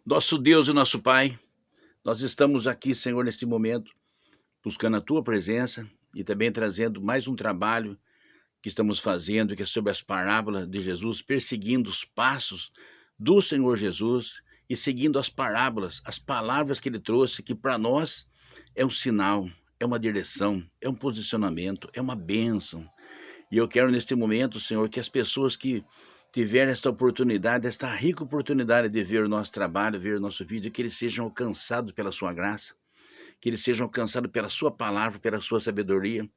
Nosso Deus e nosso Pai, nós estamos aqui, Senhor, neste momento, buscando a Tua presença e também trazendo mais um trabalho que estamos fazendo, que é sobre as parábolas de Jesus, perseguindo os passos do Senhor Jesus e seguindo as parábolas, as palavras que Ele trouxe, que para nós é um sinal, é uma direção, é um posicionamento, é uma bênção. E eu quero neste momento, Senhor, que as pessoas que tiverem esta oportunidade, esta rica oportunidade de ver o nosso trabalho, ver o nosso vídeo, que eles sejam alcançados pela sua graça, que eles sejam alcançados pela sua palavra, pela sua sabedoria.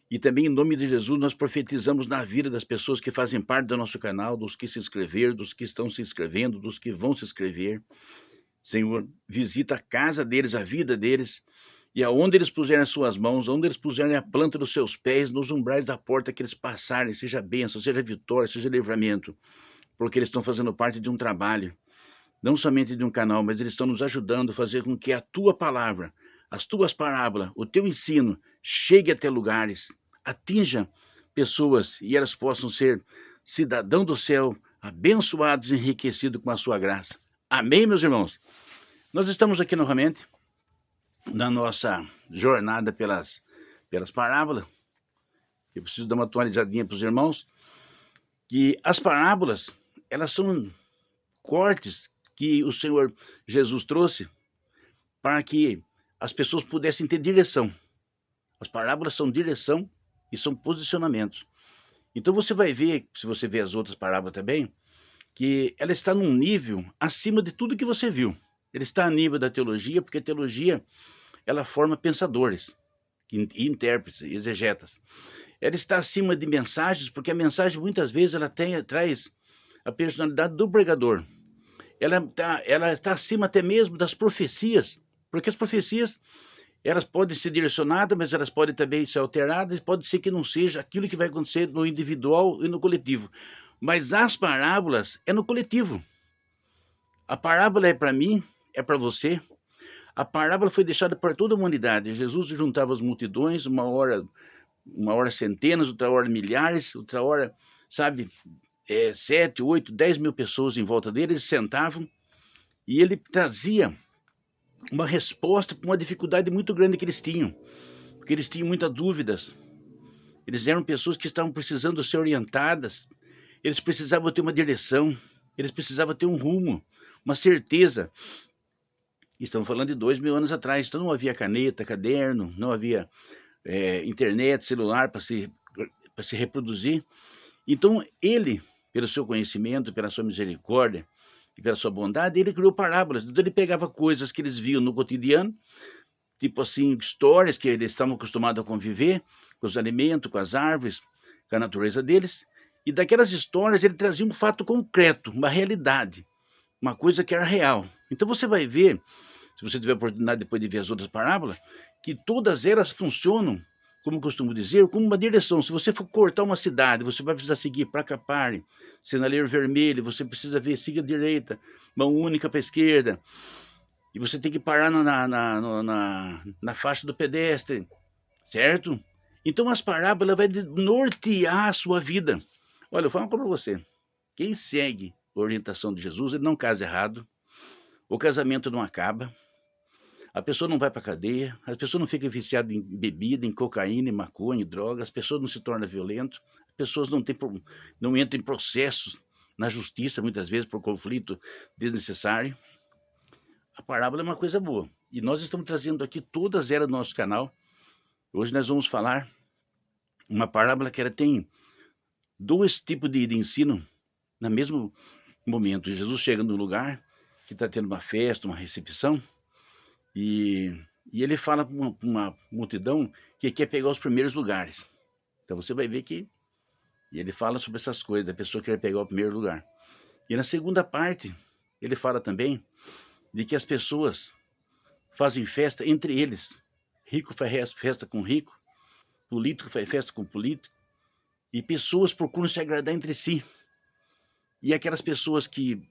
E também em nome de Jesus nós profetizamos na vida das pessoas que fazem parte do nosso canal, dos que se inscreveram, dos que estão se inscrevendo, dos que vão se inscrever. Senhor, visita a casa deles, a vida deles, e aonde eles puserem as suas mãos, onde eles puserem a planta dos seus pés, nos umbrais da porta que eles passarem, seja bênção, seja vitória, seja livramento, porque eles estão fazendo parte de um trabalho, não somente de um canal, mas eles estão nos ajudando a fazer com que a tua palavra, as tuas parábolas, o teu ensino chegue até lugares, atinja pessoas e elas possam ser cidadão do céu, abençoados e enriquecidos com a sua graça. Amém, meus irmãos? Nós estamos aqui novamente na nossa jornada pelas parábolas. Eu preciso dar uma atualizadinha para os irmãos, que as parábolas, elas são cortes que o Senhor Jesus trouxe para que as pessoas pudessem ter direção. As parábolas são direção e são posicionamentos. Então você vai ver, se você ver as outras parábolas também, que ela está num nível acima de tudo que você viu. Ele está a nível da teologia, porque a teologia ela forma pensadores, e intérpretes, exegetas. Ela está acima de mensagens, porque a mensagem muitas vezes ela traz a personalidade do pregador. Ela está acima até mesmo das profecias, porque as profecias elas podem ser direcionadas, mas elas podem também ser alteradas, pode ser que não seja aquilo que vai acontecer no individual e no coletivo. Mas as parábolas é no coletivo. A parábola é para mim, é para você. A parábola foi deixada para toda a humanidade. Jesus juntava as multidões, uma hora centenas, outra hora milhares, outra hora, sabe, 7, 8, 10 mil pessoas em volta dele, eles sentavam e ele trazia uma resposta para uma dificuldade muito grande que eles tinham, porque eles tinham muitas dúvidas. Eles eram pessoas que estavam precisando ser orientadas, eles precisavam ter uma direção, eles precisavam ter um rumo, uma certeza. Estamos falando de 2000 anos atrás, então não havia caneta, caderno, não havia internet, celular para se reproduzir. Então ele, pelo seu conhecimento, pela sua misericórdia e pela sua bondade, ele criou parábolas. Então ele pegava coisas que eles viam no cotidiano, tipo assim, histórias que eles estavam acostumados a conviver, com os alimentos, com as árvores, com a natureza deles, e daquelas histórias ele trazia um fato concreto, uma realidade, uma coisa que era real. Então você vai ver, se você tiver a oportunidade depois de ver as outras parábolas, que todas elas funcionam, como costumo dizer, como uma direção. Se você for cortar uma cidade, você vai precisar seguir placa pare, sinaleiro vermelho, você precisa ver, siga à direita, mão única para a esquerda, e você tem que parar na faixa do pedestre, certo? Então as parábolas vai nortear a sua vida. Olha, eu falo para você, quem segue a orientação de Jesus, ele não casa errado, o casamento não acaba, a pessoa não vai para a cadeia, as pessoas não ficam viciadas em bebida, em cocaína, em maconha, em droga, as pessoas não se tornam violentas, as pessoas não entram em processos na justiça, muitas vezes, por conflito desnecessário. A parábola é uma coisa boa. E nós estamos trazendo aqui todas elas no nosso canal. Hoje nós vamos falar uma parábola que ela tem dois tipos de ensino no mesmo momento. Jesus chega no lugar que está tendo uma festa, uma recepção, e ele fala para uma multidão que quer pegar os primeiros lugares. Então você vai ver que e ele fala sobre essas coisas, da pessoa que quer pegar o primeiro lugar. E na segunda parte, ele fala também de que as pessoas fazem festa entre eles. Rico faz festa com rico, político faz festa com político, e pessoas procuram se agradar entre si. E aquelas pessoas que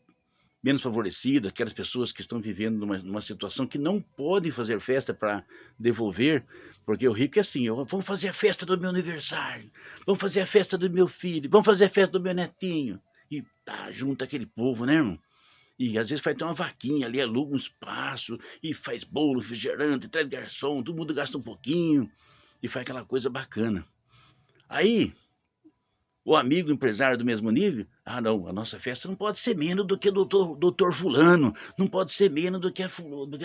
menos favorecidas, aquelas pessoas que estão vivendo numa situação que não podem fazer festa para devolver, porque o rico é assim, vamos fazer a festa do meu aniversário, vamos fazer a festa do meu filho, vamos fazer a festa do meu netinho. E tá junto aquele povo, né, irmão? E às vezes faz até uma vaquinha ali, aluga um espaço e faz bolo, refrigerante, traz garçom, todo mundo gasta um pouquinho e faz aquela coisa bacana. Aí, o amigo empresário do mesmo nível, ah não, a nossa festa não pode ser menos do que doutor fulano, não pode ser menos do que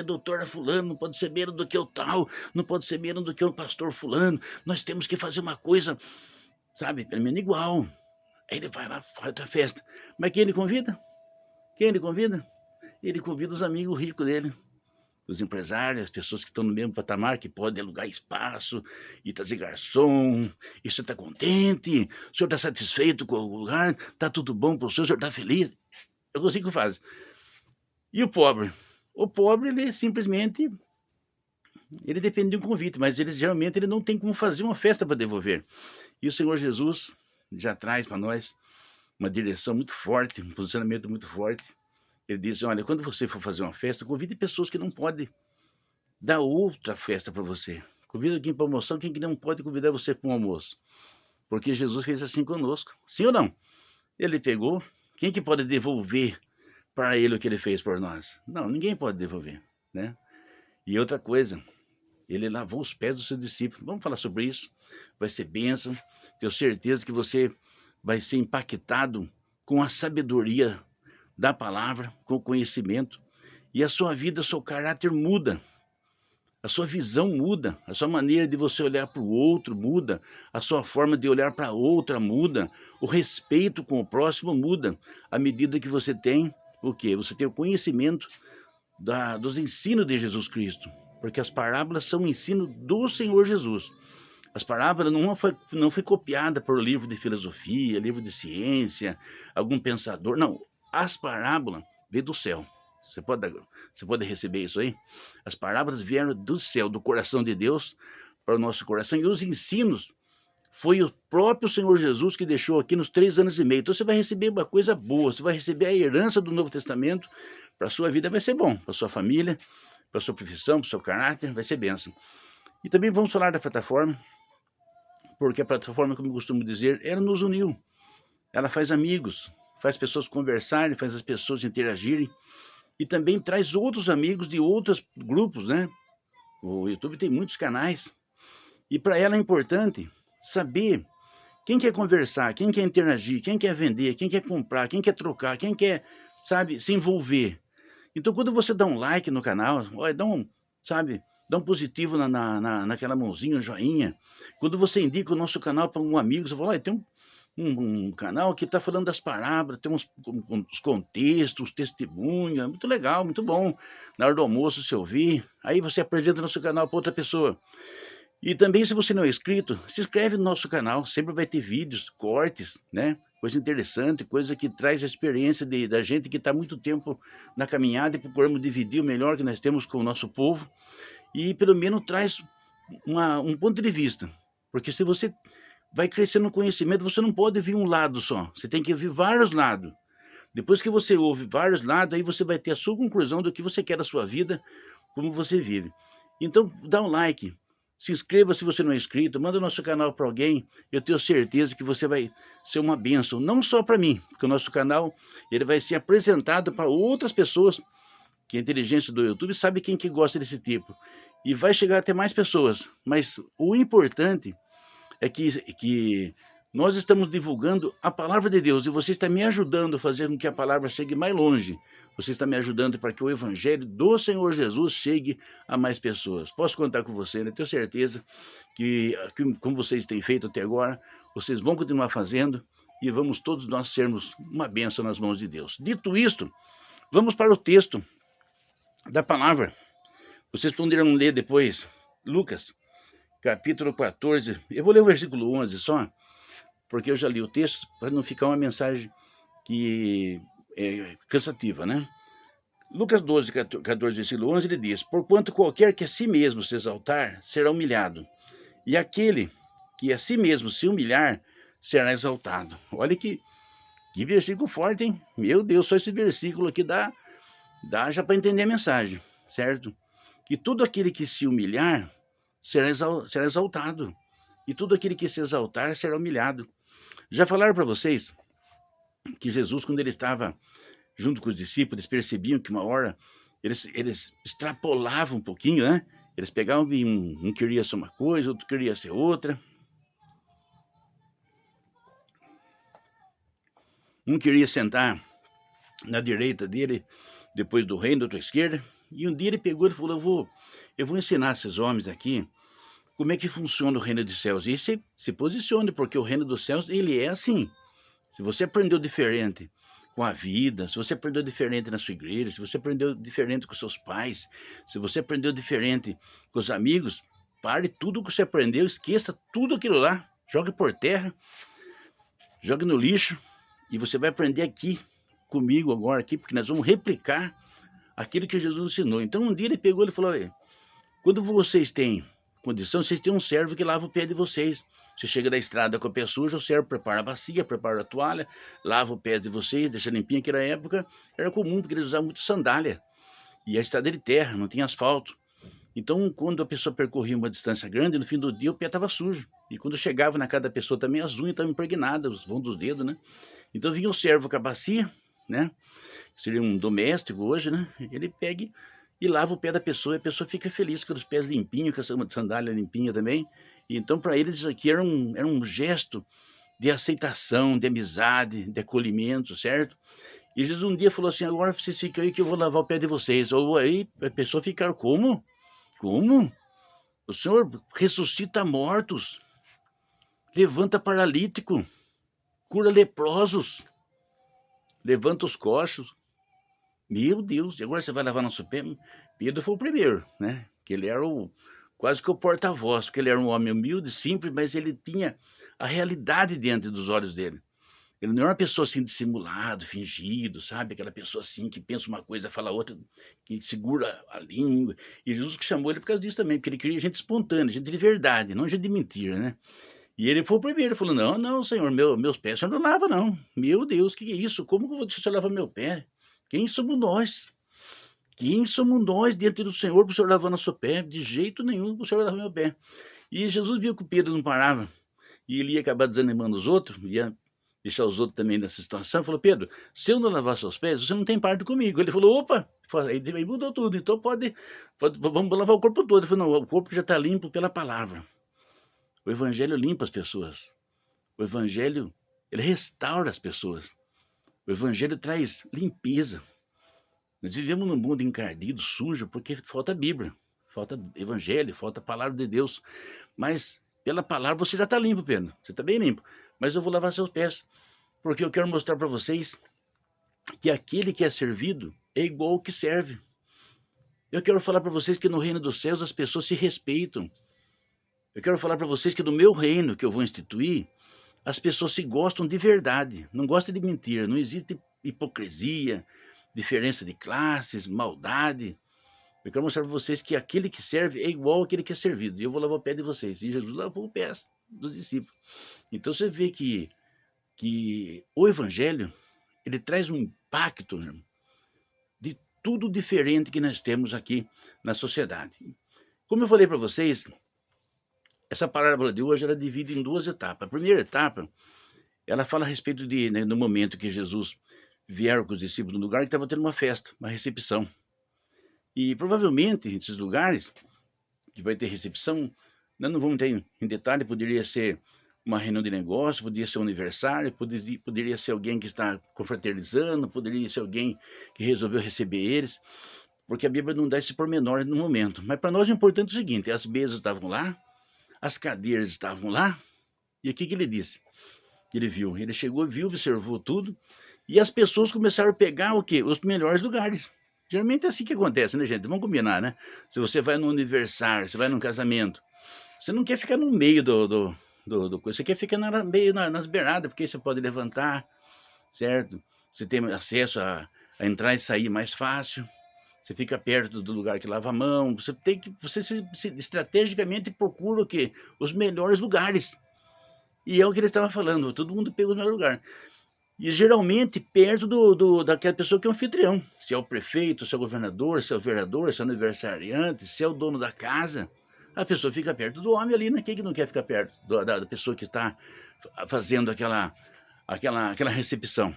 doutora fulano, não pode ser menos do que o tal, não pode ser menos do que o pastor fulano, nós temos que fazer uma coisa, sabe, pelo menos igual. Aí ele vai lá, faz outra festa. Mas quem ele convida? Quem ele convida? Ele convida os amigos ricos dele, os empresários, as pessoas que estão no mesmo patamar, que podem alugar espaço e trazer garçom. E você está contente? O senhor está satisfeito com o lugar? Está tudo bom para o senhor está feliz? Eu consigo fazer. E o pobre? O pobre, ele simplesmente, ele depende de um convite, mas geralmente ele não tem como fazer uma festa para devolver. E o Senhor Jesus já traz para nós uma direção muito forte, um posicionamento muito forte. Ele diz, olha, quando você for fazer uma festa, convide pessoas que não podem dar outra festa para você. Convida alguém para almoçar, quem que não pode convidar você para um almoço. Porque Jesus fez assim conosco. Sim ou não? Ele pegou, quem que pode devolver para ele o que ele fez por nós? Não, ninguém pode devolver, né? E outra coisa, ele lavou os pés dos seus discípulos. Vamos falar sobre isso? Vai ser bênção. Tenho certeza que você vai ser impactado com a sabedoria da palavra, com o conhecimento. E a sua vida, o seu caráter muda. A sua visão muda, a sua maneira de você olhar para o outro muda, a sua forma de olhar para a outra muda, o respeito com o próximo muda, à medida que você tem o quê? Você tem o conhecimento dos ensinos de Jesus Cristo, porque as parábolas são o ensino do Senhor Jesus. As parábolas não foi copiada por livro de filosofia, livro de ciência, algum pensador, não. As parábolas vêm do céu. Você pode receber isso aí? As parábolas vieram do céu, do coração de Deus para o nosso coração. E os ensinos foi o próprio Senhor Jesus que deixou aqui nos 3 anos e meio. Então você vai receber uma coisa boa, você vai receber a herança do Novo Testamento. Para a sua vida vai ser bom, para a sua família, para a sua profissão, para o seu caráter, vai ser bênção. E também vamos falar da plataforma, porque a plataforma, como eu costumo dizer, ela nos uniu. Ela faz amigos, faz pessoas conversarem, faz as pessoas interagirem. E também traz outros amigos de outros grupos, né? O YouTube tem muitos canais. E para ela é importante saber quem quer conversar, quem quer interagir, quem quer vender, quem quer comprar, quem quer trocar, quem quer, sabe, se envolver. Então, quando você dá um like no canal, olha, dá um positivo naquela mãozinha, um joinha. Quando você indica o nosso canal para um amigo, você fala, olha, tem um canal que está falando das parábolas, tem os contextos, os testemunhos, muito legal, muito bom. Na hora do almoço, você ouvir, aí você apresenta nosso canal para outra pessoa. E também, se você não é inscrito, se inscreve no nosso canal, sempre vai ter vídeos, cortes, né? Coisa interessante, coisa que traz a experiência da gente que está muito tempo na caminhada e procuramos dividir o melhor que nós temos com o nosso povo e pelo menos traz um ponto de vista. Porque se você vai crescendo no conhecimento, você não pode ouvir um lado só, você tem que ouvir vários lados. Depois que você ouve vários lados, aí você vai ter a sua conclusão do que você quer da sua vida, como você vive. Então, dá um like, se inscreva se você não é inscrito, manda o nosso canal para alguém, eu tenho certeza que você vai ser uma bênção, não só para mim, porque o nosso canal ele vai ser apresentado para outras pessoas, que a inteligência do YouTube sabe quem que gosta desse tipo, e vai chegar até mais pessoas, mas o importante é que nós estamos divulgando a palavra de Deus e você está me ajudando a fazer com que a palavra chegue mais longe. Você está me ajudando para que o evangelho do Senhor Jesus chegue a mais pessoas. Posso contar com você, né? Tenho certeza que, como vocês têm feito até agora, vocês vão continuar fazendo e vamos todos nós sermos uma bênção nas mãos de Deus. Dito isto, vamos para o texto da palavra. Vocês poderão ler depois, Lucas, capítulo 14, eu vou ler o versículo 11 só, porque eu já li o texto, para não ficar uma mensagem que é cansativa, né? Lucas 12, 14, versículo 11, ele diz, porquanto qualquer que a si mesmo se exaltar, será humilhado, e aquele que a si mesmo se humilhar, será exaltado. Olha que versículo forte, hein? Meu Deus, só esse versículo aqui dá já para entender a mensagem, certo? Que todo aquele que se humilhar, será exaltado. E tudo aquele que se exaltar será humilhado. Já falaram para vocês que Jesus, quando ele estava junto com os discípulos, eles percebiam que uma hora eles extrapolavam um pouquinho, né? Eles pegavam e um queria ser uma coisa, outro queria ser outra. Um queria sentar na direita dele, depois do reino, outro à esquerda. E um dia ele pegou e falou, eu vou ensinar esses homens aqui como é que funciona o reino dos céus. E se posicione, porque o reino dos céus, ele é assim. Se você aprendeu diferente com a vida, se você aprendeu diferente na sua igreja, se você aprendeu diferente com seus pais, se você aprendeu diferente com os amigos, pare tudo que você aprendeu, esqueça tudo aquilo lá, jogue por terra, jogue no lixo, e você vai aprender aqui, comigo agora, aqui, porque nós vamos replicar aquilo que Jesus ensinou. Então um dia ele pegou e falou, quando vocês têm condição, vocês têm um servo que lava o pé de vocês. Você chega da estrada com o pé sujo, o servo prepara a bacia, prepara a toalha, lava o pé de vocês, deixa limpinho. Naquela época era comum, porque eles usavam muito sandália. E a estrada era de terra, não tinha asfalto. Então, quando a pessoa percorria uma distância grande, no fim do dia o pé estava sujo. E quando chegava na casa da pessoa também, as unhas estavam impregnadas, os vãos dos dedos, né? Então vinha o servo com a bacia, né? Seria um doméstico hoje, né? Ele pega e lava o pé da pessoa, e a pessoa fica feliz com os pés limpinhos, com essa sandália limpinha também. E então, para eles, isso aqui era um gesto de aceitação, de amizade, de acolhimento, certo? E Jesus um dia falou assim, agora vocês ficam aí que eu vou lavar o pé de vocês. Ou aí a pessoa ficar, como? Como? O Senhor ressuscita mortos, levanta paralítico, cura leprosos, levanta os coxos. Meu Deus, e agora você vai lavar nosso pé? Pedro foi o primeiro, né? Que ele era quase que o porta-voz, porque ele era um homem humilde, simples, mas ele tinha a realidade diante dos olhos dele. Ele não era uma pessoa assim dissimulado, fingido, sabe? Aquela pessoa assim que pensa uma coisa, fala outra, que segura a língua. E Jesus que chamou ele por causa disso também, porque ele queria gente espontânea, gente de verdade, não gente de mentira, né? E ele foi o primeiro, falou, não, Senhor, meus pés o Senhor não lava, não. Meu Deus, que é isso? Como que eu vou deixar o Senhor lavar meu pé? Quem somos nós? Quem somos nós diante do Senhor para o Senhor lavar nosso pé? De jeito nenhum para o Senhor lavar meu pé. E Jesus viu que o Pedro não parava, e ele ia acabar desanimando os outros, ia deixar os outros também nessa situação. Falou, Pedro, se eu não lavar seus pés, você não tem parte comigo. Ele falou, opa, aí mudou tudo, então vamos lavar o corpo todo. Ele falou, não, o corpo já está limpo pela palavra. O Evangelho limpa as pessoas. O Evangelho, ele restaura as pessoas. O Evangelho traz limpeza. Nós vivemos num mundo encardido, sujo, porque falta Bíblia, falta Evangelho, falta a palavra de Deus. Mas pela palavra você já está limpo, Pedro. Você está bem limpo. Mas eu vou lavar seus pés, porque eu quero mostrar para vocês que aquele que é servido é igual ao que serve. Eu quero falar para vocês que no reino dos céus as pessoas se respeitam. Eu quero falar para vocês que no meu reino que eu vou instituir, as pessoas se gostam de verdade, não gostam de mentira, não existe hipocrisia, diferença de classes, maldade. Eu quero mostrar para vocês que aquele que serve é igual àquele que é servido. E eu vou lavar o pé de vocês. E Jesus lavou o pé dos discípulos. Então você vê que o Evangelho, ele traz um impacto, irmão, de tudo diferente que nós temos aqui na sociedade. Como eu falei para vocês, essa parábola de hoje ela divide em duas etapas. A primeira etapa, ela fala a respeito no momento que Jesus vieram com os discípulos no lugar que estava tendo uma festa, uma recepção. E provavelmente esses lugares que vai ter recepção, nós não vamos ter em detalhe, poderia ser uma reunião de negócio, poderia ser um aniversário, poderia ser alguém que está confraternizando, poderia ser alguém que resolveu receber eles, porque a Bíblia não dá esse pormenor no momento. Mas para nós é importante o seguinte, as mesas estavam lá, as cadeiras estavam lá, e o que ele disse? Ele viu, ele chegou, viu, observou tudo, e as pessoas começaram a pegar o quê? Os melhores lugares. Geralmente é assim que acontece, né, gente? Vamos combinar, né? Se você vai num aniversário, você vai num casamento, você não quer ficar no meio do coisa, você quer ficar meio nas beiradas, porque você pode levantar, certo? Você tem acesso a entrar e sair mais fácil, você fica perto do lugar que lava a mão, você estrategicamente procura o quê? Os melhores lugares. E é o que ele estava falando, todo mundo pega o melhor lugar. E geralmente perto daquela pessoa que é o anfitrião. Se é o prefeito, se é o governador, se é o vereador, se é o aniversariante, se é o dono da casa, a pessoa fica perto do homem ali, né? Quem que não quer ficar perto da pessoa que está fazendo aquela recepção?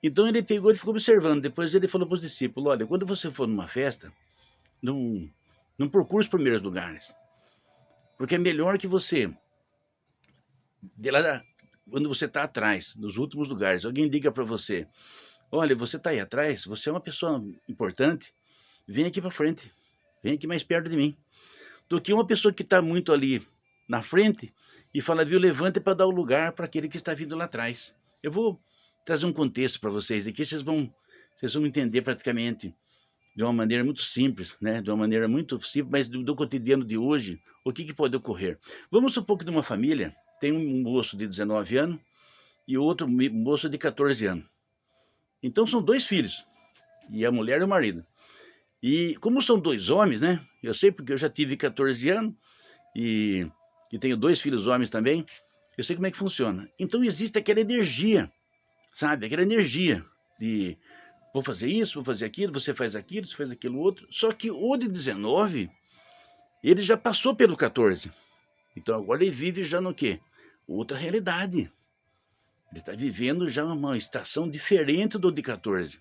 Então ele pegou e ficou observando. Depois ele falou para os discípulos: olha, quando você for numa festa, não procure os primeiros lugares, porque é melhor que você, de lá, quando você está atrás, nos últimos lugares, alguém liga para você: olha, você está aí atrás, você é uma pessoa importante, vem aqui para frente, vem aqui mais perto de mim. Do que uma pessoa que está muito ali na frente e fala: viu, levante para dar o lugar para aquele que está vindo lá atrás. Eu vou trazer um contexto para vocês aqui, vocês vão entender praticamente de uma maneira muito simples, né? De uma maneira muito simples, mas do cotidiano de hoje, o que pode ocorrer. Vamos supor que de uma família tem um moço de 19 anos e outro moço de 14 anos. Então são 2 filhos, e a mulher e o marido. E como são 2 homens, né? Eu sei porque eu já tive 14 anos e tenho 2 filhos homens também. Eu sei como é que funciona. Então existe aquela energia, sabe? Aquela energia de vou fazer isso, vou fazer aquilo, você faz aquilo outro. Só que o de 19, ele já passou pelo 14. Então agora ele vive já no quê? Outra realidade. Ele está vivendo já uma estação diferente do de 14.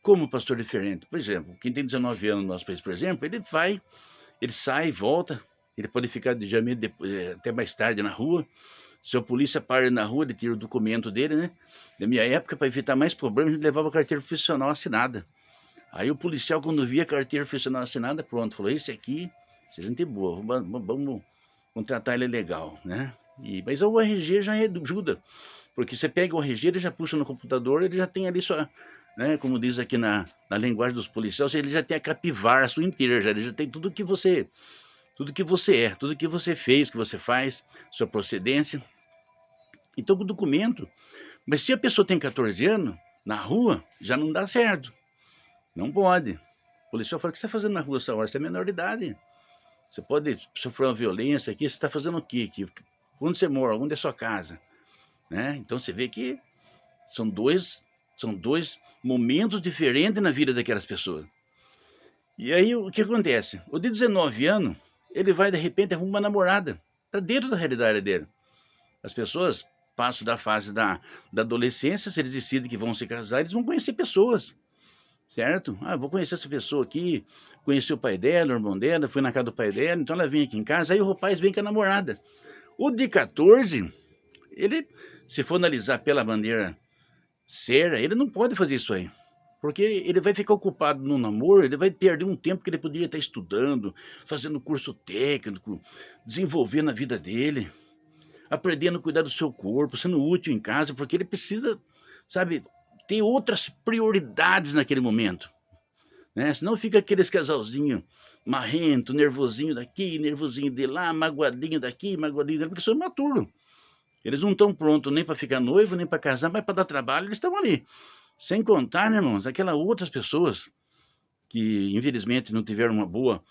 Como pastor diferente? Por exemplo, quem tem 19 anos no nosso país, por exemplo, ele sai, volta, ele pode ficar até mais tarde na rua. Se a polícia para ele na rua, ele tira o documento dele, né? Na minha época, para evitar mais problemas, a gente levava a carteira profissional assinada. Aí o policial, quando via a carteira profissional assinada, pronto, falou: esse aqui, esse é gente boa, vamos tratar ele legal, né? Mas o RG já ajuda, porque você pega o RG, ele já puxa no computador, ele já tem ali sua, né, como diz aqui na linguagem dos policiais, ele já tem a capivara sua inteira, ele já tem tudo que você é, tudo que você fez, que você faz, sua procedência. Então, o documento. Mas se a pessoa tem 14 anos, na rua, já não dá certo. Não pode. O policial fala: o que você está fazendo na rua essa hora? Você é menor de idade. Você pode sofrer uma violência aqui, você está fazendo o quê? Onde você mora? Onde é a sua casa? Né? Então, você vê que são dois momentos diferentes na vida daquelas pessoas. E aí, o que acontece? O de 19 anos, ele vai, de repente, arruma uma namorada. Está dentro da realidade dele. As pessoas passam da fase da adolescência, se eles decidem que vão se casar, eles vão conhecer pessoas, certo? Ah, vou conhecer essa pessoa aqui, conheci o pai dela, o irmão dela, fui na casa do pai dela, então ela vem aqui em casa, aí o rapaz vem com a namorada. O de 14, ele, se for analisar pela maneira séria, ele não pode fazer isso aí. Porque ele vai ficar ocupado no namoro, ele vai perder um tempo que ele poderia estar estudando, fazendo curso técnico, desenvolvendo a vida dele, aprendendo a cuidar do seu corpo, sendo útil em casa, porque ele precisa, sabe, ter outras prioridades naquele momento, né? Senão fica aqueles casalzinho marrento, nervosinho daqui, nervosinho de lá, magoadinho daqui, magoadinho dali, porque são imaturos. Eles não estão prontos nem para ficar noivo, nem para casar, mas para dar trabalho, eles estão ali. Sem contar, né, irmãos, aquelas outras pessoas que, infelizmente, não tiveram uma boa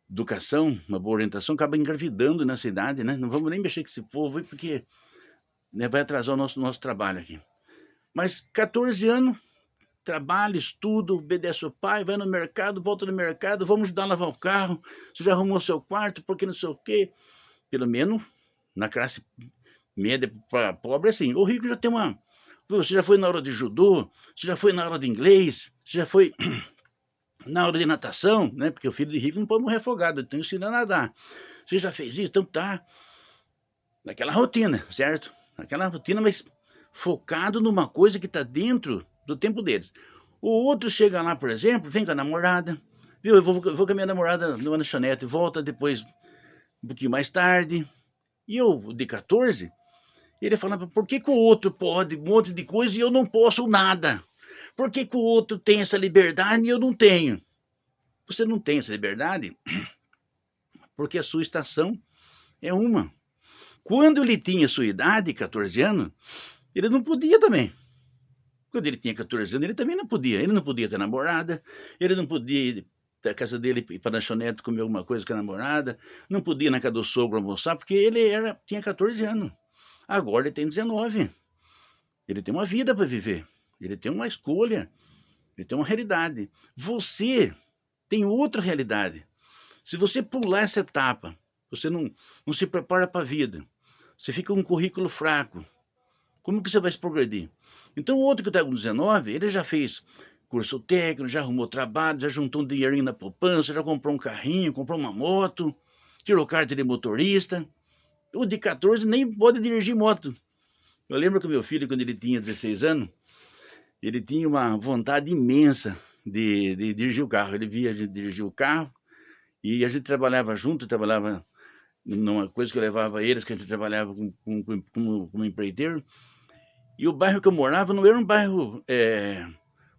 educação, uma boa orientação, acabam engravidando nessa idade, né? Não vamos nem mexer com esse povo aí, porque, né, vai atrasar o nosso trabalho aqui. Mas 14 anos, trabalha, estuda, obedece ao pai, vai no mercado, volta no mercado, vamos ajudar a lavar o carro, você já arrumou seu quarto, porque não sei o quê. Pelo menos na classe média para pobre, assim. O rico já tem uma... Você já foi na aula de judô, você já foi na aula de inglês, você já foi na aula de natação, né? Porque o filho de rico não pode morrer afogado, ele tem que ensinar a nadar. Você já fez isso? Então tá naquela rotina, certo? Naquela rotina, mas focado numa coisa que está dentro do tempo deles. O outro chega lá, por exemplo, vem com a namorada, viu? Eu vou com a minha namorada numa lanchonete, volta depois um pouquinho mais tarde. E eu, de 14, ele falava: por que o outro pode um monte de coisa e eu não posso nada? Por que o outro tem essa liberdade e eu não tenho? Você não tem essa liberdade porque a sua estação é uma. Quando ele tinha sua idade, 14 anos, ele não podia também. Quando ele tinha 14 anos, ele também não podia. Ele não podia ter namorada, ele não podia ir da casa dele ir para a lanchonete comer alguma coisa com a namorada, não podia ir na casa do sogro almoçar, porque ele tinha 14 anos. Agora ele tem 19. Ele tem uma vida para viver. Ele tem uma escolha. Ele tem uma realidade. Você tem outra realidade. Se você pular essa etapa, você não se prepara para a vida, você fica com um currículo fraco, como que você vai se progredir? Então o outro que está com 19, ele já fez curso técnico, já arrumou trabalho, já juntou um dinheirinho na poupança, já comprou um carrinho, comprou uma moto, tirou carta de motorista. O de 14 nem pode dirigir moto. Eu lembro que o meu filho, quando ele tinha 16 anos, ele tinha uma vontade imensa de dirigir o carro. Ele via a gente dirigir o carro e a gente trabalhava junto, trabalhava numa coisa que eu levava eles, que a gente trabalhava como empreiteiro. E o bairro que eu morava não era um bairro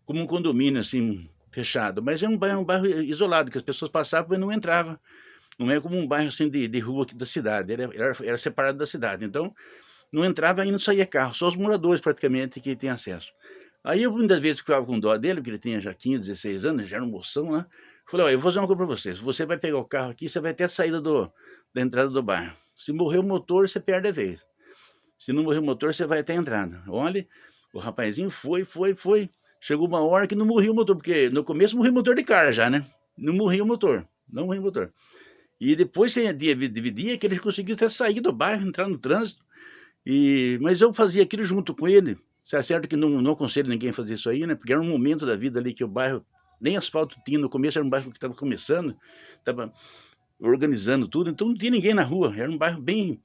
como um condomínio assim fechado, mas era um bairro isolado, que as pessoas passavam e não entravam. Não é como um bairro assim de rua aqui da cidade, era separado da cidade. Então, não entrava e não saía carro, só os moradores praticamente que têm acesso. Aí eu muitas vezes ficava com dó dele, porque ele tinha já 15, 16 anos, já era um moção, né? Falei, olha, eu vou fazer uma coisa para você. Se você vai pegar o carro aqui, você vai até a saída da entrada do bairro. Se morrer o motor, você perde a vez. Se não morrer o motor, você vai até a entrada. Olha, o rapazinho foi. Chegou uma hora que não morria o motor, porque no começo morria o motor de cara já, né? Não morria o motor, não morria o motor. E depois você dividia que ele conseguiu até sair do bairro, entrar no trânsito. Mas eu fazia aquilo junto com ele. Certo que não aconselho ninguém a fazer isso aí, né? Porque era um momento da vida ali que o bairro nem asfalto tinha. No começo era um bairro que estava começando, estava organizando tudo, então não tinha ninguém na rua. Era um bairro bem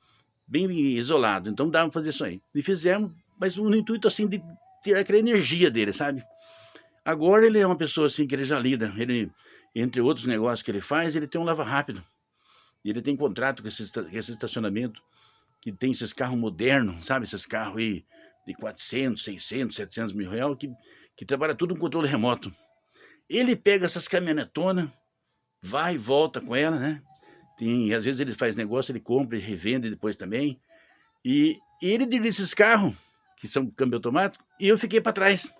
isolado, então dava para fazer isso aí. E fizemos, mas no intuito assim de tirar aquela energia dele, sabe? Agora ele é uma pessoa assim que ele já lida. Ele, entre outros negócios que ele faz, ele tem um lava rápido. E ele tem contrato com esse estacionamento que tem esses carros modernos, sabe? Esses carros aí de 400, 600, 700 mil reais, que trabalha tudo com controle remoto. Ele pega essas caminhonetonas, vai e volta com ela, né? Às vezes ele faz negócio, ele compra e revende depois também. E ele dirige esses carros, que são câmbio automático, e eu fiquei para trás.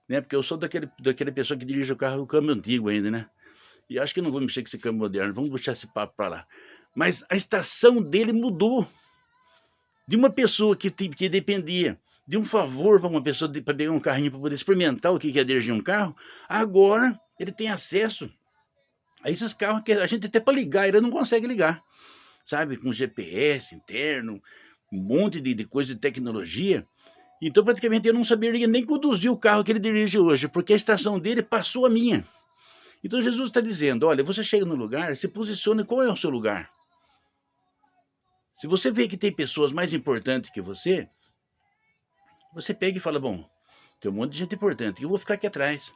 Né? Porque eu sou daquela pessoa que dirige o carro, o câmbio antigo ainda, né? E acho que não vou mexer com esse câmbio moderno, vamos deixar esse papo para lá. Mas a estação dele mudou. De uma pessoa que dependia de um favor para uma pessoa para pegar um carrinho para poder experimentar o que é dirigir um carro, agora ele tem acesso a esses carros que a gente até para ligar, ele não consegue ligar, sabe? Com GPS interno, um monte de coisa de tecnologia. Então, praticamente, eu não saberia nem conduzir o carro que ele dirige hoje, porque a estação dele passou a minha. Então, Jesus está dizendo, olha, você chega no lugar, se posicione, qual é o seu lugar? Se você vê que tem pessoas mais importantes que você pega e fala, bom, tem um monte de gente importante, eu vou ficar aqui atrás,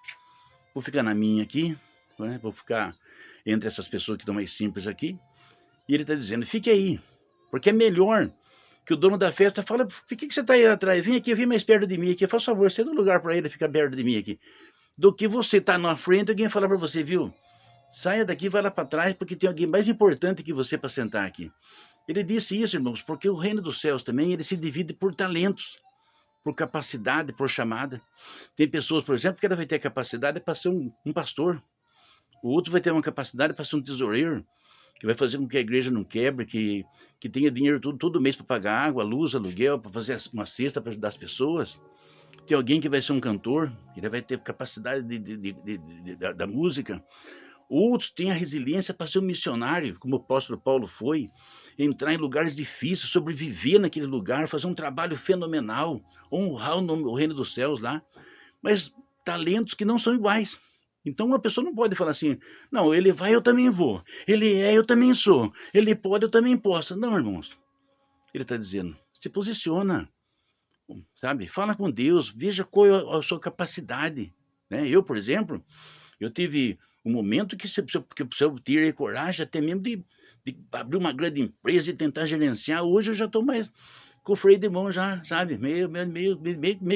vou ficar na minha aqui, né? Vou ficar entre essas pessoas que estão mais simples aqui, e ele está dizendo, fique aí, porque é melhor que o dono da festa fala, por que você está aí atrás? Vem aqui, vem mais perto de mim aqui, faz favor, ceda um lugar para ele ficar perto de mim aqui, do que você estar na frente e alguém falar para você, viu, saia daqui, vai lá para trás, porque tem alguém mais importante que você para sentar aqui. Ele disse isso, irmãos, porque o reino dos céus também, ele se divide por talentos, por capacidade, por chamada. Tem pessoas, por exemplo, que ela vai ter capacidade para ser um pastor. O outro vai ter uma capacidade para ser um tesoureiro, que vai fazer com que a igreja não quebre, que tenha dinheiro todo mês para pagar água, luz, aluguel, para fazer uma cesta para ajudar as pessoas. Tem alguém que vai ser um cantor, ele vai ter capacidade da música. Outros têm a resiliência para ser um missionário, como o apóstolo Paulo foi, entrar em lugares difíceis, sobreviver naquele lugar, fazer um trabalho fenomenal, honrar o reino dos céus lá, mas talentos que não são iguais. Então uma pessoa não pode falar assim, não, ele vai, eu também vou, ele é, eu também sou, ele pode, eu também posso. Não, irmãos, ele está dizendo, se posiciona, sabe, fala com Deus, veja qual é a sua capacidade. Né? Eu, por exemplo, eu tive um momento que eu tirei coragem até mesmo de abrir uma grande empresa e tentar gerenciar. Hoje eu já estou mais com o freio de mão já, sabe? Meio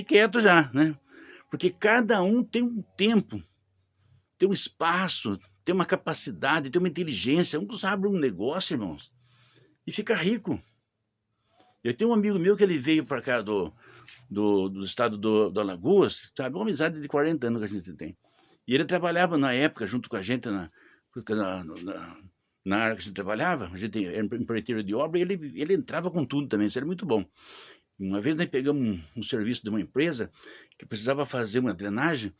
quieto já, né? Porque cada um tem um tempo, tem um espaço, tem uma capacidade, tem uma inteligência. Uns abrem um negócio, irmãos, e fica rico. Eu tenho um amigo meu que ele veio para cá do estado do Alagoas, sabe? Uma amizade de 40 anos que a gente tem. E ele trabalhava na época, junto com a gente, na área que a gente trabalhava, a gente era empreiteiro de obra, e ele entrava com tudo também, isso era muito bom. Uma vez nós pegamos um serviço de uma empresa que precisava fazer uma drenagem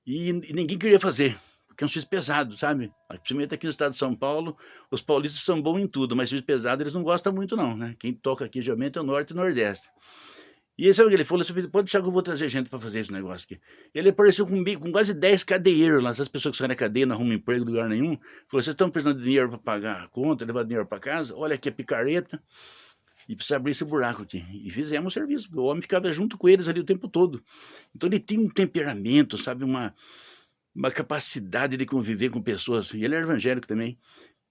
e ninguém queria fazer, porque é um serviço pesado, sabe? Principalmente aqui no estado de São Paulo, os paulistas são bons em tudo, mas serviço pesado eles não gostam muito não, né? Quem toca aqui geralmente é o norte e o nordeste. E aí sabe o que ele falou? Você pode deixar que eu vou trazer gente para fazer esse negócio aqui. Ele apareceu com quase 10 cadeeiros lá, essas pessoas que saem da cadeia, não arrumam emprego em lugar nenhum. Falou, vocês estão precisando de dinheiro para pagar a conta, levar dinheiro para casa? Olha aqui a picareta, e precisa abrir esse buraco aqui. E fizemos o serviço, o homem ficava junto com eles ali o tempo todo. Então ele tinha um temperamento, sabe, uma capacidade de conviver com pessoas, e ele era evangélico também,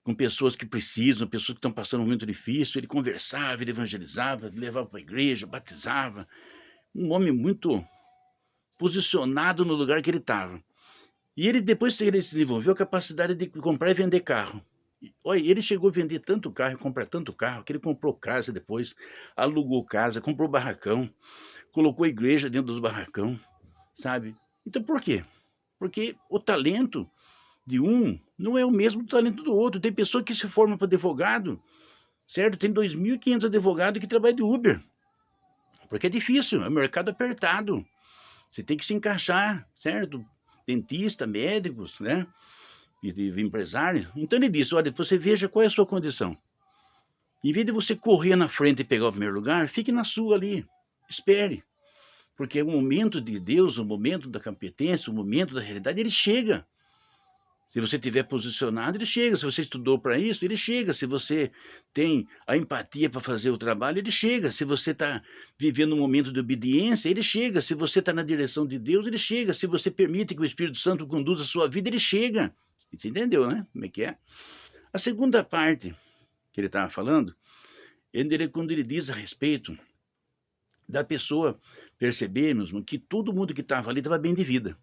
com pessoas que precisam, pessoas que estão passando um momento difícil. Ele conversava, ele evangelizava, levava para a igreja, batizava. Um homem muito posicionado no lugar que ele estava. E ele, depois que ele desenvolveu a capacidade de comprar e vender carro. Olha, ele chegou a vender tanto carro e comprar tanto carro que ele comprou casa depois, alugou casa, comprou barracão, colocou a igreja dentro dos barracão, sabe? Então por quê? Porque o talento de um não é o mesmo do talento do outro. Tem pessoa que se forma para advogado, certo? Tem 2.500 advogados que trabalham de Uber, porque é difícil, é um mercado apertado. Você tem que se encaixar, certo? Dentista, médicos, né? E empresário. Então ele disse, olha, você veja qual é a sua condição. Em vez de você correr na frente e pegar o primeiro lugar, fique na sua ali, espere. Porque o momento de Deus, o momento da competência, o momento da realidade, ele chega. Se você estiver posicionado, ele chega. Se você estudou para isso, ele chega. Se você tem a empatia para fazer o trabalho, ele chega. Se você está vivendo um momento de obediência, ele chega. Se você está na direção de Deus, ele chega. Se você permite que o Espírito Santo conduza a sua vida, ele chega. Você entendeu, né? Como é que é? A segunda parte que ele estava falando, quando ele diz a respeito da pessoa perceber, mesmo, que todo mundo que estava ali estava bem de vida.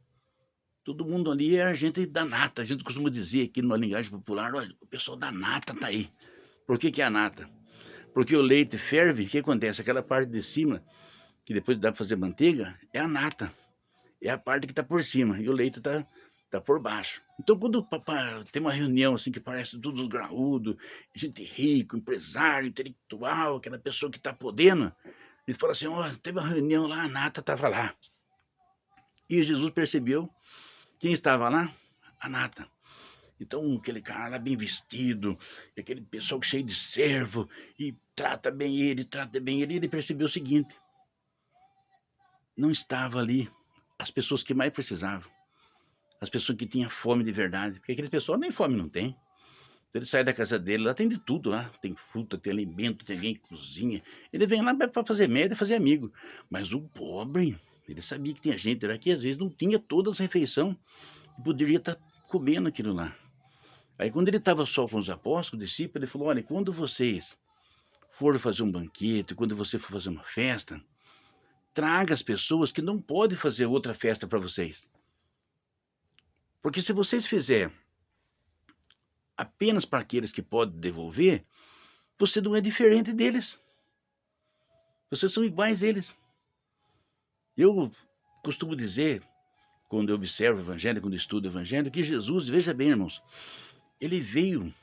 Todo mundo ali era gente da nata. A gente costuma dizer aqui numa linguagem popular, olha, o pessoal da nata tá aí. Por que é a nata? Porque o leite ferve, o que acontece? Aquela parte de cima, que depois dá para fazer manteiga, é a nata. É a parte que está por cima, e o leite tá por baixo. Então, quando tem uma reunião assim que parece tudo graúdo, gente rico, empresário, intelectual, aquela pessoa que está podendo, ele fala assim, ó, teve uma reunião lá, a nata estava lá. E Jesus percebeu quem estava lá? A nata. Então, aquele cara lá bem vestido, aquele pessoal cheio de servo, e trata bem ele percebeu o seguinte: não estava ali as pessoas que mais precisavam, as pessoas que tinham fome de verdade, porque aqueles pessoal nem fome não tem. Então, ele sai da casa dele, lá tem de tudo lá, tem fruta, tem alimento, tem alguém que cozinha. Ele vem lá para fazer média, fazer amigo. Mas o pobre, ele sabia que tinha gente lá que às vezes não tinha todas as refeições e poderia estar comendo aquilo lá. Aí quando ele estava só com os apóstolos, os discípulos, ele falou, olha, quando vocês forem fazer um banquete, quando você for fazer uma festa, traga as pessoas que não podem fazer outra festa para vocês. Porque se vocês fizerem apenas para aqueles que podem devolver, você não é diferente deles. Vocês são iguais a eles. Eu costumo dizer, quando eu observo o Evangelho, quando eu estudo o Evangelho, que Jesus, veja bem, irmãos, ele veio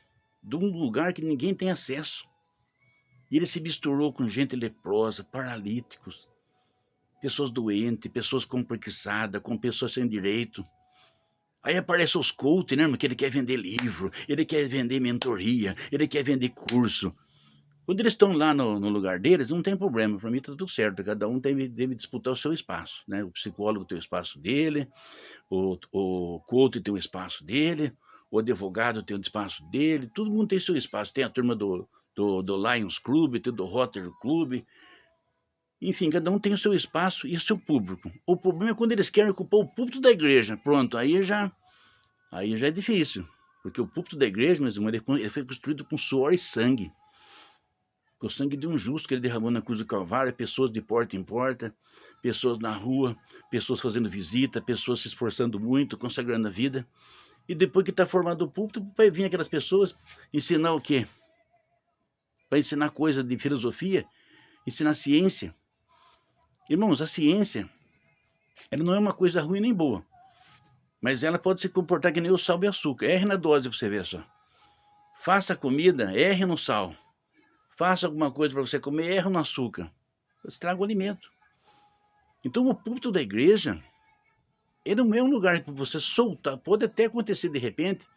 de um lugar que ninguém tem acesso. E ele se misturou com gente leprosa, paralíticos, pessoas doentes, pessoas complexadas, com pessoas sem direito. Aí aparecem os coach, né, que ele quer vender livro, ele quer vender mentoria, ele quer vender curso. Quando eles estão lá no lugar deles, não tem problema, para mim está tudo certo, cada um deve disputar o seu espaço, né? O psicólogo tem o espaço dele, o coach tem o espaço dele, o advogado tem o espaço dele, todo mundo tem seu espaço, tem a turma do Lions Club, tem do Rotary Club, enfim, cada um tem o seu espaço e o seu público. O problema é quando eles querem ocupar o púlpito da igreja, pronto, aí já é difícil, porque o púlpito da igreja, meus irmãos, ele foi construído com suor e sangue, com o sangue de um justo que ele derramou na cruz do Calvário, pessoas de porta em porta, pessoas na rua, pessoas fazendo visita, pessoas se esforçando muito, consagrando a vida. E depois que está formado o púlpito, vai vir aquelas pessoas ensinar o quê? Vai ensinar coisa de filosofia, ensinar ciência. Irmãos, a ciência, ela não é uma coisa ruim nem boa, mas ela pode se comportar que nem o sal e o açúcar. Erre na dose para você ver só. Faça a comida, erre no sal. Faça alguma coisa para você comer, erre no açúcar. Estraga o alimento. Então, o púlpito da igreja, ele não é um lugar para você soltar. Pode até acontecer de repente,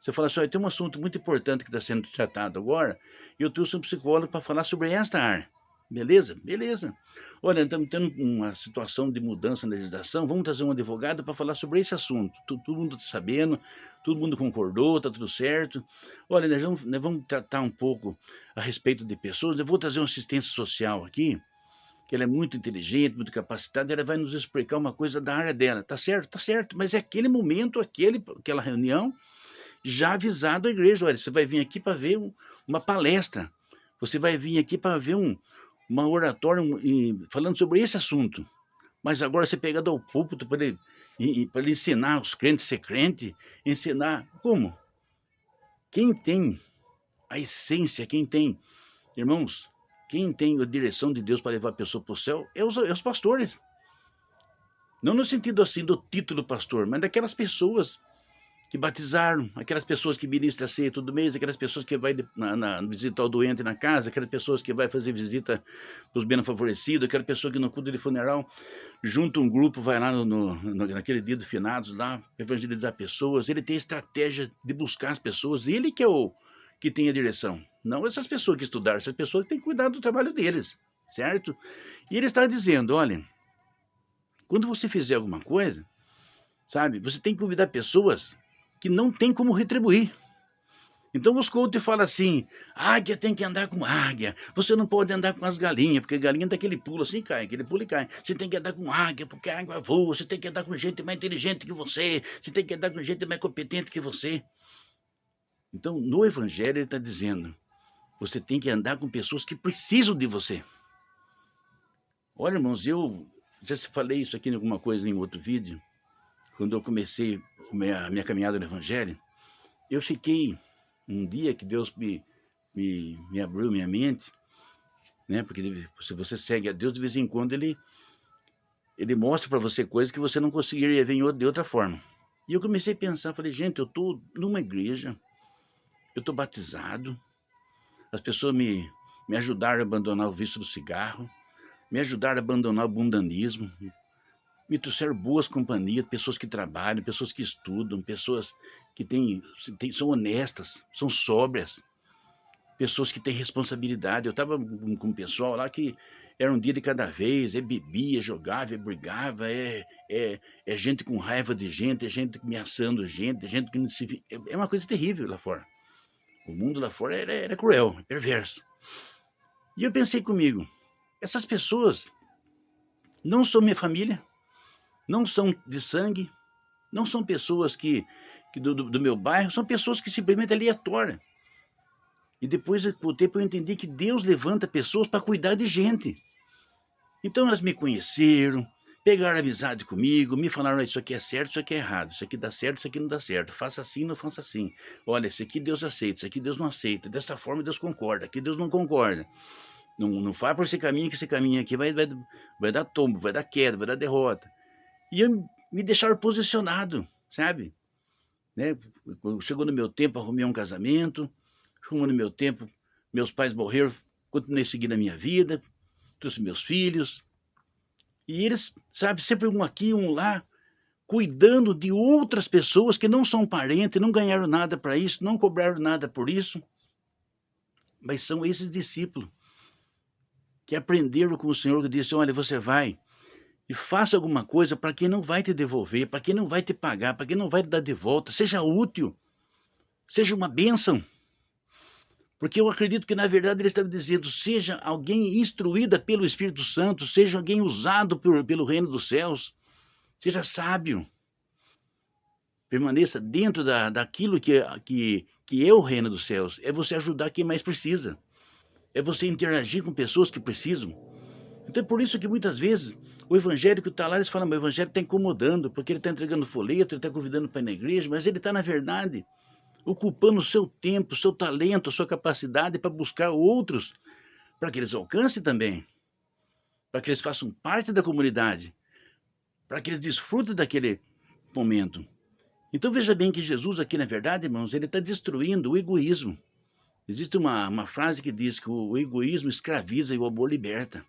você fala assim, tem um assunto muito importante que está sendo tratado agora, e eu trouxe um psicólogo para falar sobre esta área. Beleza? Beleza. Olha, estamos tendo uma situação de mudança na legislação, vamos trazer um advogado para falar sobre esse assunto. Todo mundo está sabendo, todo mundo concordou, está tudo certo. Olha, nós vamos tratar um pouco a respeito de pessoas. Eu vou trazer uma assistência social aqui, que ela é muito inteligente, muito capacitada, ela vai nos explicar uma coisa da área dela. Tá certo, mas é aquele momento, aquela reunião, já avisado à igreja: olha, você vai vir aqui para ver uma palestra, você vai vir aqui para ver uma oratória falando sobre esse assunto. Mas agora você pega do púlpito para ele ensinar os crentes a ser crente, ensinar como? Quem tem a essência, irmãos, quem tem a direção de Deus para levar a pessoa para o céu é os pastores. Não no sentido assim do título pastor, mas daquelas pessoas que batizaram, aquelas pessoas que ministram a ceia todo mês, aquelas pessoas que vai visitar o doente na casa, aquelas pessoas que vai fazer visita para os bem-favorecidos, aquela pessoa que no culto de funeral junta um grupo, vai lá naquele dia dos finados, lá, evangelizar pessoas. Ele tem a estratégia de buscar as pessoas, ele que é o que tem a direção, não essas pessoas que estudaram, essas pessoas que têm que cuidar do trabalho deles, certo? E ele está dizendo, olha, quando você fizer alguma coisa, sabe, você tem que convidar pessoas que não tem como retribuir. Então os coaches falam assim: águia tem que andar com águia, você não pode andar com as galinhas, porque galinha dá aquele pulo assim, cai, aquele pulo e cai. Você tem que andar com águia, porque a águia voa, você tem que andar com gente mais inteligente que você tem que andar com gente mais competente que você. Então, no Evangelho ele está dizendo, você tem que andar com pessoas que precisam de você. Olha, irmãos, eu já falei isso aqui em alguma coisa em outro vídeo, quando eu comecei a minha caminhada no Evangelho, eu fiquei um dia que Deus me abriu minha mente, né? Porque se você segue a Deus, de vez em quando ele mostra para você coisas que você não conseguiria ver de outra forma. E eu comecei a pensar, falei, gente, eu estou numa igreja, eu estou batizado, as pessoas me ajudaram a abandonar o vício do cigarro, me ajudaram a abandonar o mundanismo, me trouxeram boas companhias, pessoas que trabalham, pessoas que estudam, pessoas que são honestas, são sóbrias, pessoas que têm responsabilidade. Eu estava com um pessoal lá que era um dia de cada vez, bebia, jogava, brigava, é gente com raiva de gente, é gente ameaçando gente, gente que não se... É uma coisa terrível lá fora. O mundo lá fora era cruel, perverso. E eu pensei comigo, essas pessoas não são minha família, não são de sangue, não são pessoas que do meu bairro, são pessoas que simplesmente aleatórias. E depois, com o tempo, eu entendi que Deus levanta pessoas para cuidar de gente. Então elas me conheceram, pegaram amizade comigo, me falaram, isso aqui é certo, isso aqui é errado, isso aqui dá certo, isso aqui não dá certo, faça assim, não faça assim. Olha, isso aqui Deus aceita, isso aqui Deus não aceita, dessa forma Deus concorda, aqui Deus não concorda. Não vai por esse caminho, que esse caminho aqui vai dar tombo, vai dar queda, vai dar derrota. E me deixaram posicionado, sabe? Né? Chegou no meu tempo, arrumei um casamento, chegou no meu tempo, meus pais morreram, continuei seguindo a minha vida, trouxe meus filhos, e eles, sabe, sempre um aqui, um lá, cuidando de outras pessoas que não são parentes, não ganharam nada para isso, não cobraram nada por isso, mas são esses discípulos que aprenderam com o Senhor, que disse, olha, você vai e faça alguma coisa para quem não vai te devolver, para quem não vai te pagar, para quem não vai te dar de volta, seja útil, seja uma bênção. Porque eu acredito que, na verdade, ele estava dizendo, seja alguém instruída pelo Espírito Santo, seja alguém usado pelo reino dos céus, seja sábio, permaneça dentro daquilo que é o reino dos céus, é você ajudar quem mais precisa, é você interagir com pessoas que precisam. Então é por isso que muitas vezes o evangélico está lá, eles falam, o evangelho está incomodando, porque ele está entregando folheto, ele está convidando para ir na igreja, mas ele está, na verdade, ocupando o seu tempo, o seu talento, a sua capacidade para buscar outros, para que eles alcancem também, para que eles façam parte da comunidade, para que eles desfrutem daquele momento. Então veja bem que Jesus aqui, na verdade, irmãos, ele está destruindo o egoísmo. Existe uma frase que diz que o egoísmo escraviza e o amor liberta.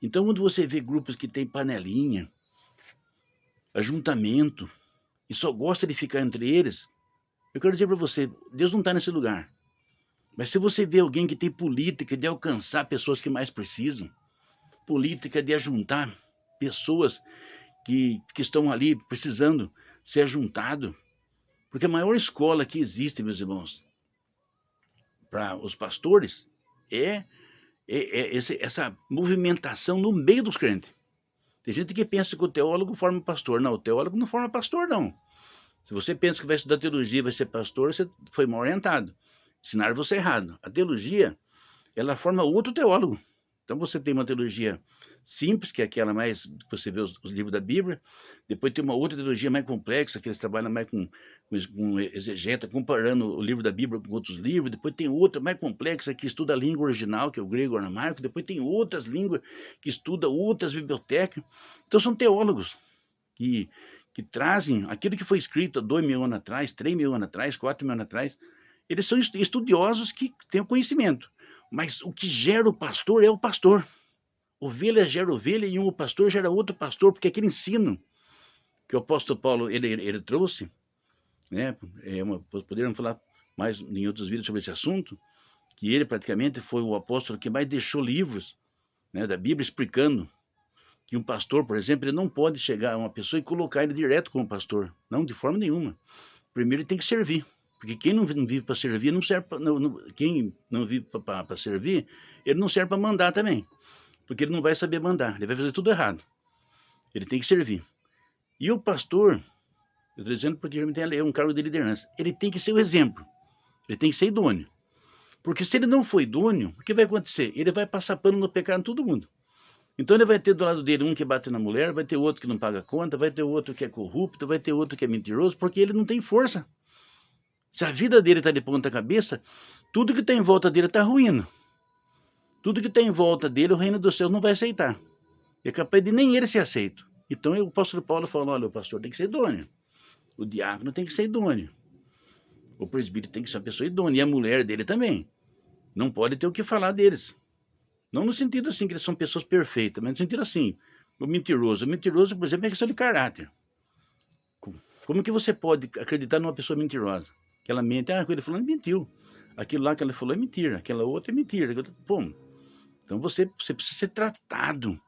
Então, quando você vê grupos que têm panelinha, ajuntamento, e só gosta de ficar entre eles, eu quero dizer para você, Deus não está nesse lugar. Mas se você vê alguém que tem política de alcançar pessoas que mais precisam, política de ajuntar pessoas que estão ali precisando ser ajuntado, porque a maior escola que existe, meus irmãos, para os pastores é, essa movimentação no meio dos crentes. Tem gente que pensa que o teólogo forma pastor. Não, o teólogo não forma pastor, não. Se você pensa que vai estudar teologia e vai ser pastor, você foi mal orientado. Ensinaram você errado. A teologia, ela forma outro teólogo. Então você tem uma teologia simples, que é aquela mais que você vê os livros da Bíblia. Depois tem uma outra teologia mais complexa, que eles trabalham mais com exegeta, comparando o livro da Bíblia com outros livros. Depois tem outra mais complexa, que estuda a língua original, que é o grego aramaico. Depois tem outras línguas que estudam outras bibliotecas. Então são teólogos que trazem aquilo que foi escrito há 2.000 anos atrás, 3.000 anos atrás, 4.000 anos atrás. Eles são estudiosos que têm o conhecimento. Mas o que gera o pastor é o pastor. Ovelha gera ovelha e um pastor gera outro pastor, porque aquele ensino que o apóstolo Paulo ele trouxe, né? Poderíamos falar mais em outros vídeos sobre esse assunto, que ele praticamente foi o apóstolo que mais deixou livros, né, da Bíblia explicando que um pastor, por exemplo, ele não pode chegar a uma pessoa e colocar ele direto como pastor. Não, de forma nenhuma. Primeiro ele tem que servir. Porque quem não vive para servir, não serve quem não vive para servir, ele não serve para mandar também. Porque ele não vai saber mandar, ele vai fazer tudo errado. Ele tem que servir. E o pastor, eu estou dizendo porque ele tem um cargo de liderança, ele tem que ser o exemplo. Ele tem que ser idôneo. Porque se ele não for idôneo, o que vai acontecer? Ele vai passar pano no pecado em todo mundo. Então ele vai ter do lado dele um que bate na mulher, vai ter outro que não paga conta, vai ter outro que é corrupto, vai ter outro que é mentiroso, porque ele não tem força. Se a vida dele está de ponta cabeça, tudo que está em volta dele está ruindo. Tudo que está em volta dele, o reino dos céus não vai aceitar. É capaz de nem ele ser aceito. Então o apóstolo Paulo falou, olha, o pastor tem que ser idôneo. O diácono tem que ser idôneo. O presbítero tem que ser uma pessoa idônea. E a mulher dele também. Não pode ter o que falar deles. Não no sentido assim que eles são pessoas perfeitas, mas no sentido assim, o mentiroso. O mentiroso, por exemplo, é questão de caráter. Como que você pode acreditar numa pessoa mentirosa? Que ela mente, ele falando mentiu. Aquilo lá que ela falou é mentira, aquela outra é mentira. Pô, então você precisa ser tratado.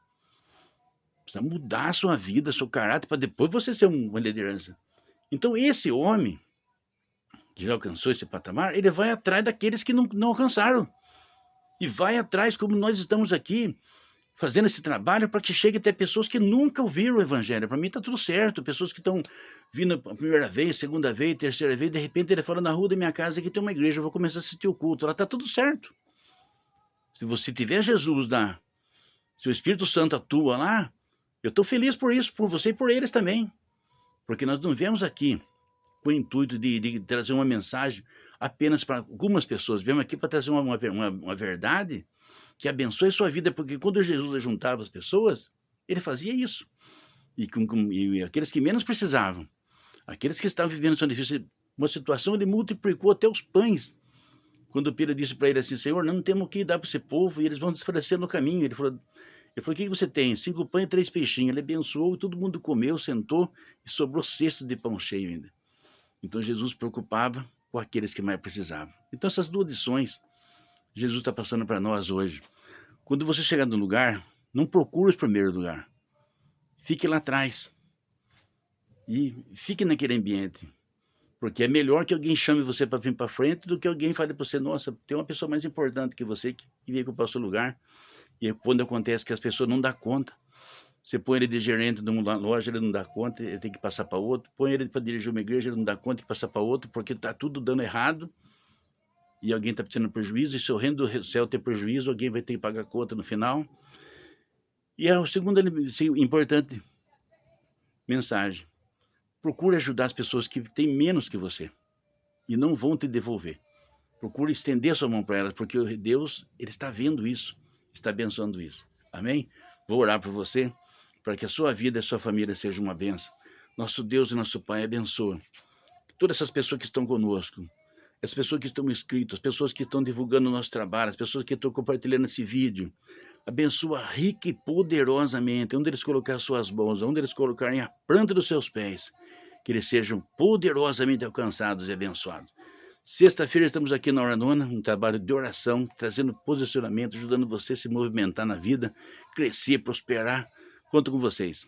Precisa mudar a sua vida, seu caráter, para depois você ser uma liderança. Então esse homem, que já alcançou esse patamar, ele vai atrás daqueles que não alcançaram. E vai atrás, como nós estamos aqui, fazendo esse trabalho para que chegue até pessoas que nunca ouviram o evangelho. Para mim está tudo certo, pessoas que estão vindo a primeira vez, segunda vez, terceira vez, de repente ele fala, na rua da minha casa aqui tem uma igreja, eu vou começar a assistir o culto. Lá está tudo certo. Se você tiver Jesus lá, se o Espírito Santo atua lá, eu estou feliz por isso, por você e por eles também. Porque nós não viemos aqui com o intuito de trazer uma mensagem apenas para algumas pessoas. Viemos aqui para trazer uma verdade que abençoe a sua vida, porque quando Jesus juntava as pessoas, ele fazia isso. E aqueles que menos precisavam, aqueles que estavam vivendo uma situação, ele multiplicou até os pães. Quando Pedro disse para ele assim, Senhor, não temos o que dar para esse povo, e eles vão desfalecer no caminho. Ele falou, o que você tem? 5 pães e 3 peixinhos. Ele abençoou, e todo mundo comeu, sentou, e sobrou cesto de pão cheio ainda. Então Jesus se preocupava com aqueles que mais precisavam. Então essas 2 lições, Jesus está passando para nós hoje. Quando você chegar no lugar, não procure os primeiros lugares. Fique lá atrás. E fique naquele ambiente. Porque é melhor que alguém chame você para vir para frente do que alguém fale para você, nossa, tem uma pessoa mais importante que você que veio ocupar o seu lugar. E quando acontece que as pessoas não dão conta, você põe ele de gerente de uma loja, ele não dá conta, ele tem que passar para outro. Põe ele para dirigir uma igreja, ele não dá conta, tem que passar para outro, porque está tudo dando errado. E alguém está tendo prejuízo, e se o reino do céu ter prejuízo, alguém vai ter que pagar a conta no final. E a segunda importante mensagem. Procure ajudar as pessoas que têm menos que você e não vão te devolver. Procure estender sua mão para elas, porque Deus ele está vendo isso, está abençoando isso. Amém? Vou orar por você, para que a sua vida e a sua família sejam uma bênção. Nosso Deus e nosso Pai abençoa todas essas pessoas que estão conosco, as pessoas que estão inscritas, as pessoas que estão divulgando o nosso trabalho, as pessoas que estão compartilhando esse vídeo. Abençoa rica e poderosamente, onde eles colocar suas mãos, onde eles colocarem a planta dos seus pés, que eles sejam poderosamente alcançados e abençoados. Sexta-feira estamos aqui na Hora Nona, um trabalho de oração, trazendo posicionamento, ajudando você a se movimentar na vida, crescer, prosperar. Conto com vocês.